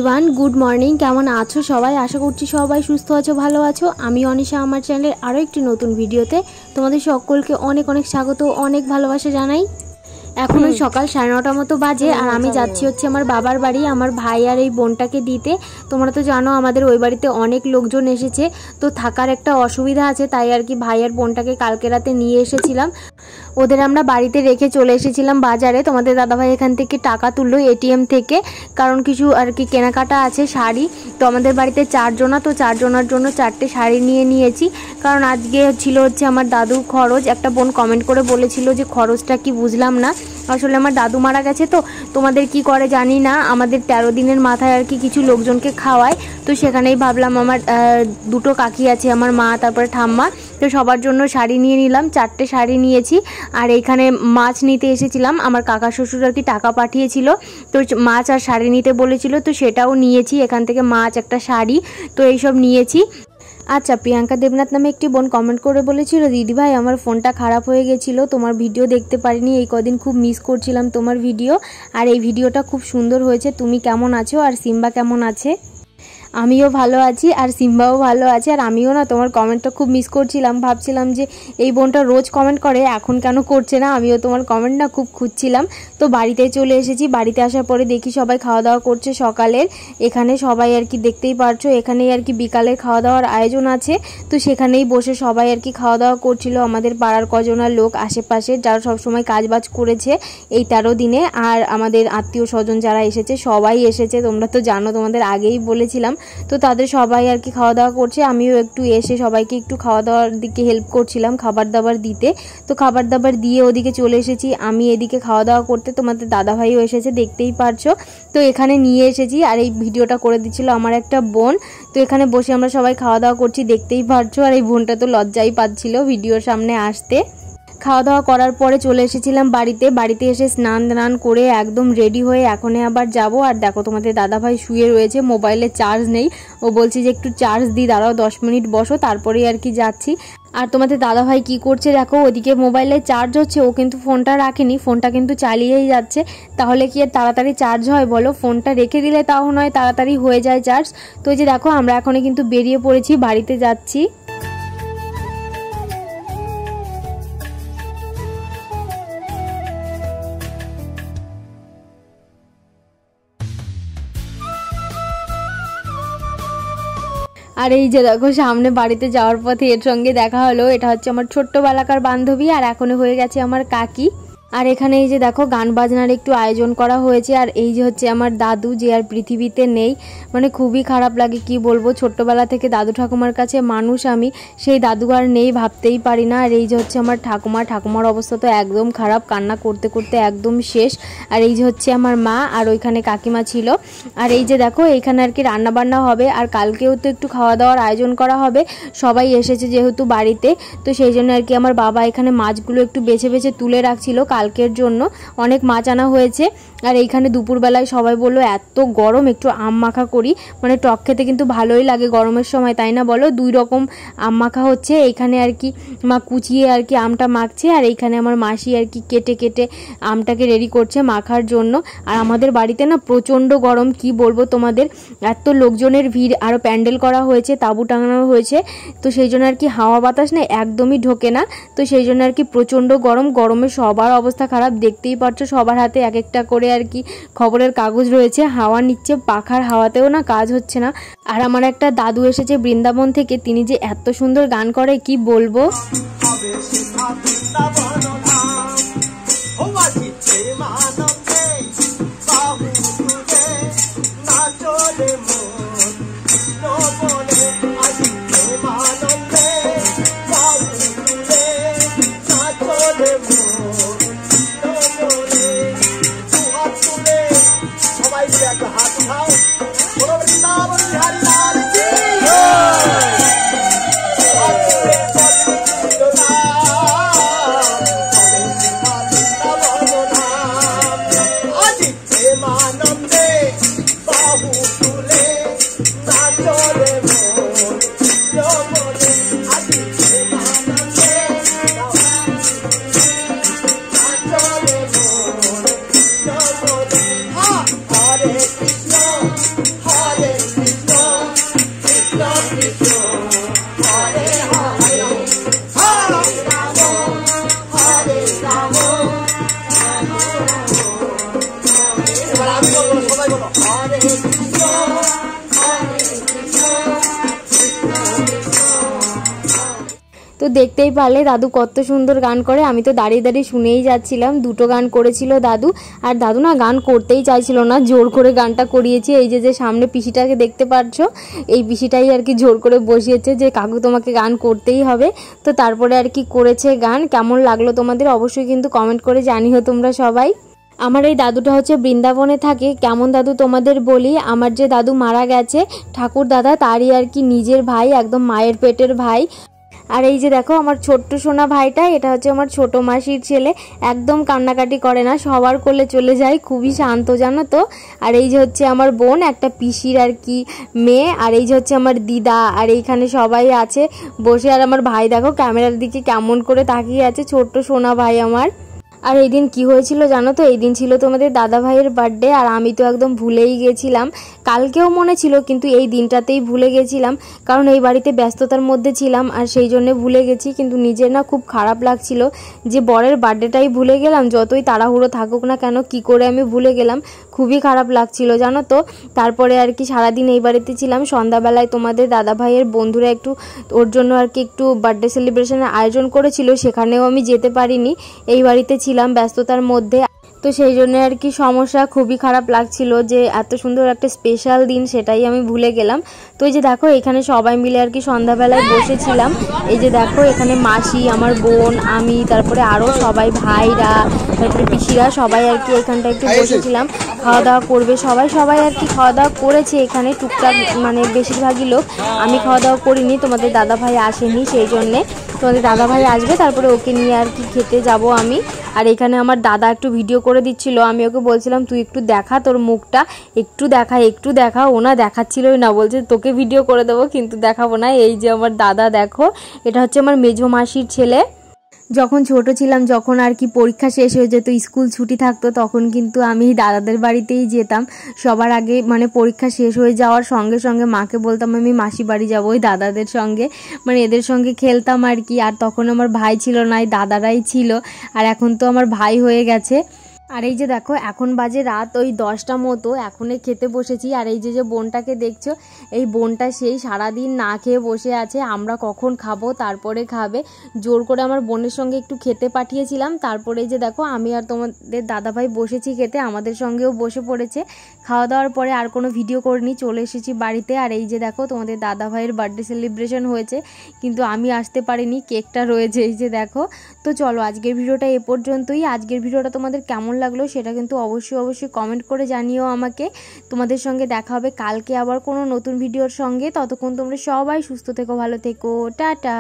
Everyone, good morning. কেমন আছো সবাই? আশা করছি সবাই সুস্থ আছো, ভালো আছো। আমি অনিশা, আমার চ্যানেলের আরও একটি নতুন ভিডিওতে তোমাদের সকলকে অনেক অনেক স্বাগত, অনেক ভালোবাসা জানাই। এখন ওই সকাল 9:30 মতো বাজে, আর আমি যাচ্ছি হচ্ছে আমার বাবার বাড়ি আমার ভাই আর এই বোনটাকে দিতে। তোমরা তো জানো আমাদের ওই বাড়িতে অনেক লোকজন এসেছে, তো থাকার একটা অসুবিধা আছে, তাই আর কি ভাই আর বোনটাকে কালকে রাতে নিয়ে এসেছিলাম। ওদের আমরা বাড়িতে রেখে চলে এসেছিলাম বাজারে। তোমাদের দাদাভাই এখান থেকে টাকা তুললো এটিএম থেকে, কারণ কিছু আর কি কেনাকাটা আছে, শাড়ি। তো আমাদের বাড়িতে 4 জনা, তো 4 জনার জন্য 4টে শাড়ি নিয়ে নিয়েছি, কারণ আজকে ছিল হচ্ছে আমার দাদুর খরচ। একটা বোন কমেন্ট করে বলেছিল যে খরচটা কি বুঝলাম না। আসলে আমার দাদু মারা গেছে, তো তোমাদের কি করে জানি না, আমাদের 13 দিনের মাথায় আর কি কিছু লোকজনকে খাওয়ায়। তো সেখানেই ভাবলাম আমার দুটো কাকি আছে, আমার মা তারপরে ঠাম্মা, তো সবার জন্য শাড়ি নিয়ে নিলাম। 4টে শাড়ি নিয়েছি। আর এইখানে মাছ নিতে এসেছিলাম, আমার কাকা শ্বশুর আর কি টাকা পাঠিয়েছিল, তো মাছ আর শাড়ি নিতে বলেছিল, তো সেটাও নিয়েছি। এখান থেকে মাছ, একটা শাড়ি, তো এইসব নিয়েছি। আচ্ছা, প্রিয়াঙ্কা দেবনাথ নামে একটি বোন কমেন্ট করে বলেছিল, দিদিভাই আমার ফোনটা খারাপ হয়ে গেছিলো, তোমার ভিডিও দেখতে পারিনি, এই কদিন খুব মিস করছিলাম তোমার ভিডিও, আর এই ভিডিওটা খুব সুন্দর হয়েছে। তুমি কেমন আছো আর সিম্বা কেমন আছে? আমিও ভালো আছি আর সিম্বাও ভালো আছে। আর আমিও না তোমার কমেন্টটা খুব মিস করছিলাম, ভাবছিলাম যে এই বোনটা রোজ কমেন্ট করে, এখন কেন করছে না। আমিও তোমার কমেন্ট না খুব খুঁজছিলাম। তো বাড়িতে চলে এসেছি। বাড়িতে আসার পরে দেখি সবাই খাওয়া দাওয়া করছে সকালের। এখানে সবাই আর কি দেখতেই পারছো, এখানেই আর কি বিকালের খাওয়া দাওয়ার আয়োজন আছে, তো সেখানেই বসে সবাই আর কি খাওয়া দাওয়া করছিল। আমাদের পাড়ার কজনার লোক আশেপাশে যারা সবসময় কাজবাজ করেছে এই 13 দিনে, আর আমাদের আত্মীয় স্বজন যারা এসেছে সবাই এসেছে, তোমরা তো জানো, তোমাদের আগেই বলেছিলাম। তো তাদের সবাই আর কি খাওয়া দাওয়া করছে, আমিও একটু এসে সবাইকে একটু খাওয়া দাওয়ার দিকে হেল্প করছিলাম, খাবার দাবার দিতে। তো খাবার দাবার দিয়ে ওদিকে চলে এসেছি, আমি এদিকে খাওয়া দাওয়া করতে। তোমাদের দাদাভাইও এসেছে, দেখতেই পারছো। তো এখানে নিয়ে এসেছি, আর এই ভিডিওটা করে দিচ্ছিল আমার একটা বোন। তো এখানে বসে আমরা সবাই খাওয়া দাওয়া করছি, দেখতেই পারছো। আর এই বোনটা তো লজ্জাই পাচ্ছিল ভিডিওর সামনে আসতে। খাওয়া দাওয়া করার পরে চলে এসেছিলাম বাড়িতে এসে স্নান করে একদম রেডি হয়ে এখনই আবার যাব। আর দেখো তোমাদের দাদাভাই শুয়ে রয়েছে, মোবাইলে চার্জ নেই, ও বলছে যে একটু চার্জ দিই, দাঁড়াও 10 মিনিট বসো, তারপরেই আর কি যাচ্ছি। আর তোমাদের দাদাভাই কি করছে দেখো, ওদিকে মোবাইলে চার্জ হচ্ছে, ও কিন্তু ফোনটা রাখেনি, ফোনটা কিন্তু চালিয়েই যাচ্ছে। তাহলে কি আর তাড়াতাড়ি চার্জ হয় বলো? ফোনটা রেখে দিলে তাও নয়, তাড়াতাড়ি হয়ে যায় চার্জ। তো এই যে দেখো আমরা এখনই কিন্তু বেরিয়ে পড়েছি, বাড়িতে যাচ্ছি। আর এই যে দেখো সামনে বাড়িতে যাওয়ার পথে এর সঙ্গে দেখা হলো, এটা হচ্ছে আমার ছোট্টবেলাকার বান্ধবী, আর এখনো হয়ে গেছে আমার কাকি। আর এখানে এই যে দেখো গান বাজনার একটু আয়োজন করা হয়েছে। আর এই যে হচ্ছে আমার দাদু, যে আর পৃথিবীতে নেই, মানে খুবই খারাপ লাগে, কি বলবো, ছোট্টবেলা থেকে দাদু ঠাকুমার কাছে মানুষ আমি, সেই দাদু আর নেই, ভাবতেই পারি না। আর এই যে হচ্ছে আমার ঠাকুমার অবস্থা তো একদম খারাপ, কান্না করতে করতে একদম শেষ। আর এই যে হচ্ছে আমার মা, আর ওইখানে কাকিমা ছিল। আর এই যে দেখো এইখানে আর কি রান্না বান্না হবে, আর কালকেও তো একটু খাওয়া দাওয়ার আয়োজন করা হবে, সবাই এসেছে যেহেতু বাড়িতে, তো সেই জন্য আর কি আমার বাবা এখানে মাছগুলো একটু বেছে বেছে তুলে রাখছিল কালকের জন্য। অনেক মাছ আনা হয়েছে। আর এইখানে দুপুরবেলায় সবাই বললো এত গরম, একটু আম মাখা করি, মানে টক খেতে কিন্তু ভালোই লাগে গরমের সময়, তাই না বলো? 2 রকম আম মাখা হচ্ছে এইখানে আর কি, মা কুচিয়ে আর কি আমটা মাখছে, আর এইখানে আমার মাসি আর কি কেটে কেটে আমটাকে রেডি করছে মাখার জন্য। আর আমাদের বাড়িতে না প্রচণ্ড গরম, কি বলবো তোমাদের, এত লোকজনের ভিড়, আরও প্যান্ডেল করা হয়েছে, তাঁবু টাঙানো হয়েছে, তো সেই জন্য আর কি হাওয়া বাতাস না একদমই ঢোকে না, তো সেই জন্য আর কি প্রচণ্ড গরম। গরমে সবার অবস্থা খারাপ, দেখতেই পাচ্ছ সবার হাতে এক একটা করে আর কি খবরের কাগজ রয়েছে, হাওয়া নিচ্ছে, পাখার হাওয়াতেও না কাজ হচ্ছে না। আর আমার একটা দাদু এসেছে বৃন্দাবন থেকে, তিনি যে এত সুন্দর গান করে কি বলবো। তো দেখতেই পারলে দাদু কত সুন্দর গান করে। আমি তো দাঁড়িয়ে দাঁড়িয়ে শুনেই যাচ্ছিলাম। দুটো গান করেছিল দাদু, আর দাদু না গান করতেই চাইছিল না, জোর করে গানটা করিয়েছে। এই যে সামনে পিসিটাকে দেখতে পাচ্ছ, এই পিসিটাই আর কি জোর করে বসিয়েছে যে কাকু তোমাকে গান করতেই হবে। তো তারপরে আর কি করেছে গান। কেমন লাগলো তোমাদের অবশ্যই কিন্তু কমেন্ট করে জানিও তোমরা সবাই। আমার এই দাদুটা হচ্ছে বৃন্দাবনে থাকে। কেমন দাদু তোমাদের বলি, আমার যে দাদু মারা গেছে ঠাকুর দাদা, তারই আর কি নিজের ভাই, একদম মায়ের পেটের ভাই। আর এই যে দেখো আমার ছোট্ট সোনা ভাইটা, এটা হচ্ছে আমার ছোট মাসির ছেলে। একদম কান্নাকাটি করে না, সবার কোলে চলে যায়, খুবই শান্ত জানো তো। আর এই যে হচ্ছে আমার বোন, একটা পিসির আর কি মেয়ে। আর এই যে হচ্ছে আমার দিদা, আর এইখানে সবাই আছে বসে। আর আমার ভাই দেখো ক্যামেরার দিকে কেমন করে তাকিয়ে আছে, ছোট্ট সোনা ভাই আমার। আর এই দিন কী হয়েছিল জানো তো, এই দিন ছিল তোমাদের দাদা ভাইয়ের বার্থডে। আর আমি তো একদম ভুলেই গেছিলাম। কালকেও মনে ছিল, কিন্তু এই দিনটাতেই ভুলে গেছিলাম, কারণ এই বাড়িতে ব্যস্ততার মধ্যে ছিলাম, আর সেই জন্যে ভুলে গেছি। কিন্তু নিজের না খুব খারাপ লাগছিল যে বরের বার্থডেটাই ভুলে গেলাম। যতই তাড়াহুড়ো থাকুক না কেন, কি করে আমি ভুলে গেলাম, খুবই খারাপ লাগছিল জানো তো। তারপরে আর কি সারাদিন এই বাড়িতে ছিলাম। সন্ধ্যাবেলায় তোমাদের দাদা ভাইয়ের বন্ধুরা একটু ওর জন্য আর কি একটু বার্থডে সেলিব্রেশনের আয়োজন করেছিল, সেখানেও আমি যেতে পারিনি, এই বাড়িতে ছিলাম ব্যস্ততার মধ্যে। তো সেই জন্য আর কি সমস্যা, খুবই খারাপ লাগছিল যে এত সুন্দর একটা স্পেশাল দিন সেটাই আমি ভুলে গেলাম। তো এই যে দেখো এখানে সবাই মিলে আর কি সন্ধ্যাবেলায় বসেছিলাম। এই যে দেখো এখানে মাসি, আমার বোন, আমি, তারপরে আরও সবাই ভাইরা, তারপরে পিসিরা সবাই আর কি এখানটা একটু বসেছিলাম। খাওয়া দাওয়া করবে সবাই আর কি খাওয়া দাওয়া করেছে এখানে টুকটাক, মানে বেশিরভাগই লোক। আমি খাওয়া দাওয়া করিনি, তোমাদের দাদা ভাই আসেনি, সেই জন্যে। তোমাদের দাদা ভাই আসবে, তারপরে ওকে নিয়ে আর কি খেতে যাব আমি। আর এখানে আমার দাদা একটু ভিডিও করে দিচ্ছিল। আমি ওকে বলছিলাম তুই একটু দেখা তোর মুখটা, একটু দেখা। ও না দেখাচ্ছিলই না, বলছে তোকে ভিডিও করে দেবো কিন্তু দেখাবো না। এই যে আমার দাদা দেখো, এটা হচ্ছে আমার মেজো মাসির ছেলে। যখন ছোট ছিলাম, যখন আর কি পরীক্ষা শেষ হয়ে যেত, স্কুল ছুটি থাকতো, তখন কিন্তু আমি দাদাদের বাড়িতেই যেতাম সবার আগে। মানে পরীক্ষা শেষ হয়ে যাওয়ার সঙ্গে সঙ্গে মাকে বলতাম আমি মাসি বাড়ি যাবো ওই দাদাদের সঙ্গে, মানে এদের সঙ্গে খেলতাম আর কি। আর তখন আমার ভাই ছিল না, দাদারাই ছিল। আর এখন তো আমার ভাই হয়ে গেছে। আর এই যে দেখো এখন বাজে রাত ওই 10টা মতো, এখনই খেতে বসেছি। আর এই যে বোনটাকে দেখছো, এই বোনটা সেই সারাদিন না খেয়ে বসে আছে, আমরা কখন খাবো তারপরে খাবে। জোর করে আমার বোনের সঙ্গে একটু খেতে পাঠিয়েছিলাম। তারপরে এই যে দেখো আমি আর তোমাদের দাদাভাই বসেছি খেতে, আমাদের সঙ্গেও বসে পড়েছে। খাওয়া দাওয়ার পরে আর কোনো ভিডিও করিনি, চলে এসেছি বাড়িতে। আর এই যে দেখো তোমাদের দাদাভাইয়ের বার্থডে সেলিব্রেশন হয়েছে, কিন্তু আমি আসতে পারিনি, কেকটা রয়েছে এই যে দেখো। তো চলো আজকের ভিডিওটা এ পর্যন্তই। আজকের ভিডিওটা তোমাদের কেমন লাগলো সেটা কিন্তু অবশ্যই কমেন্ট করে জানিও আমাকে। তোমাদের সঙ্গে দেখা হবে কালকে আবার কোনো নতুন ভিডিওর সঙ্গে। ততক্ষণ তোমরা সবাই সুস্থ থেকো, ভালো থেকো, টাটা।